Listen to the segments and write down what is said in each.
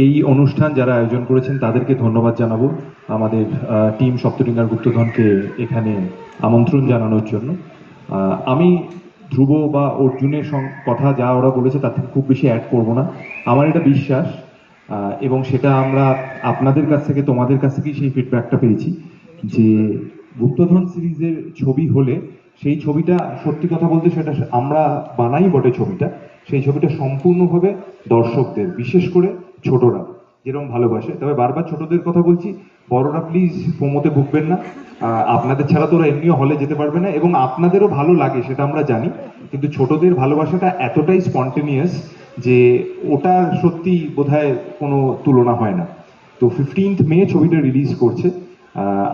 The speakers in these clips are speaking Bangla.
এই অনুষ্ঠান যারা আয়োজন করেছেন তাদেরকে ধন্যবাদ জানাবো, আমাদের টিম সপ্তডিঙ্গার গুপ্তধনকে এখানে আমন্ত্রণ জানানোর জন্য। আমি ধ্রুব বা অর্জুনের কথা যা ওরা বলেছে তার থেকে খুব বেশি অ্যাড করব না। আমার এটা বিশ্বাস, এবং সেটা আমরা আপনাদের কাছ থেকে, তোমাদের কাছ থেকেই সেই ফিডব্যাকটা পেয়েছি যে গুপ্তধন সিরিজের ছবি হলে সেই ছবিটা, সত্যি কথা বলতে সেটা আমরা বানাই বটে ছবিটা, সেই ছবিটা সম্পূর্ণভাবে দর্শকদের, বিশেষ করে ছোটরা যেরকম ভালোবাসে। তবে বারবার ছোটদের কথা বলছি, বড়রা প্লিজ প্রমোতে ভুগবেন না। আপনাদের ছাড়া তো ওরা এমনিও হলে যেতে পারবে না, এবং আপনাদেরও ভালো লাগে সেটা আমরা জানি, কিন্তু ছোটদের ভালোবাসাটা এতটাই স্পন্টেনিয়াস যে ওটার সত্যি বোধহয় কোনো তুলনা হয় না। তো 15th মে ছবিটা রিলিজ করছে,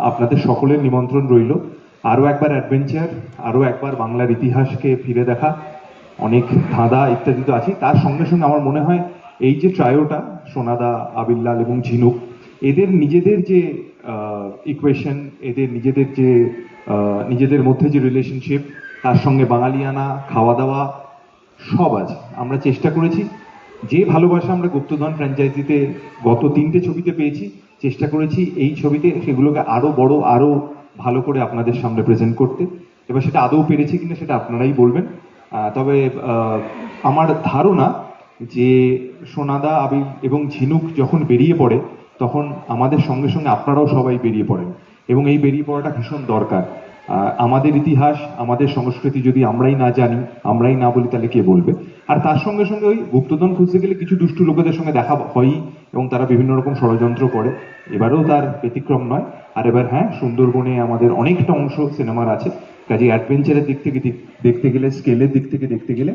আপনাদের সকলের নিমন্ত্রণ রইল। আরও একবার অ্যাডভেঞ্চার, আরও একবার বাংলার ইতিহাসকে ফিরে দেখা, অনেক ধাঁধা ইত্যাদি তো আছে। তার সঙ্গে সঙ্গে আমার মনে হয় এই যে ট্রায়োটা, সোনাদা, আবিল্লাল এবং ঝিনুক, এদের নিজেদের যে ইকুয়েশন, এদের নিজেদের যে নিজেদের মধ্যে যে রিলেশনশিপ, তার সঙ্গে বাঙালিয়ানা, খাওয়া দাওয়া সব আছে। আমরা চেষ্টা করেছি যে ভালোবাসা আমরা গুপ্তধন ফ্র্যাঞ্চাইজিতে গত 3টে ছবিতে পেয়েছি, চেষ্টা করেছি এই ছবিতে সেগুলোকে আরো বড়, আরো ভালো করে আপনাদের সামনে প্রেজেন্ট করতে। এবার সেটা আদৌ পেরেছি কিনা সেটা আপনারাই বলবেন। তবে আমার ধারণা যে সোনাদা, আবির এবং ঝিনুক যখন বেরিয়ে পড়ে, তখন আমাদের সঙ্গে সঙ্গে আপনারাও সবাই বেরিয়ে পড়েন, এবং এই বেরিয়ে পড়াটা ভীষণ দরকার। আমাদের ইতিহাস, আমাদের সংস্কৃতি যদি আমরাই না জানি, আমরাই না বলি, তাহলে কে বলবে? আর তার সঙ্গে সঙ্গে ওই গুপ্তধন খুঁজতে গেলে কিছু দুষ্টু লোকেদের সঙ্গে দেখা হয়ই, এবং তারা বিভিন্ন রকম ষড়যন্ত্র করে। এবারেও তার ব্যতিক্রম নয়। আর এবার হ্যাঁ, সুন্দরবনে আমাদের অনেকটা অংশ সিনেমার আছে, কাজে অ্যাডভেঞ্চারের দিক থেকে দেখতে গেলে, স্কেলের দিক থেকে দেখতে গেলে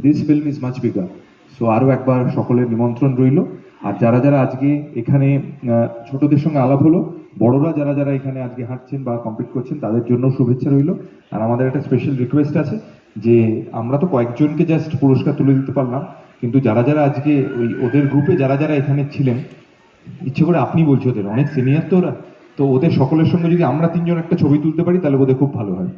this film is much bigger. So আরও একবার সকলের নিমন্ত্রণ রইল। আর যারা যারা আজকে এখানে, ছোটদের সঙ্গে আলাপ হলো, বড়রা যারা যারা এখানে আজকে হাঁটছেন বা কমপ্লিট করছেন, তাদের জন্য শুভেচ্ছা রইল। আর আমাদের একটা স্পেশাল রিকোয়েস্ট আছে যে আমরা তো কয়েকজনকে জাস্ট পুরস্কার তুলে দিতে পারলাম, কিন্তু যারা যারা আজকে ওই ওদের গ্রুপে যারা যারা এখানে ছিলেন, ইচ্ছে করে আপনি বলছি, ওদের অনেক সিনিয়র তো ওরা, তো ওদের সকলের সঙ্গে যদি আমরা 3জন একটা ছবি তুলতে পারি তাহলে বোধহয় খুব ভালো হয়।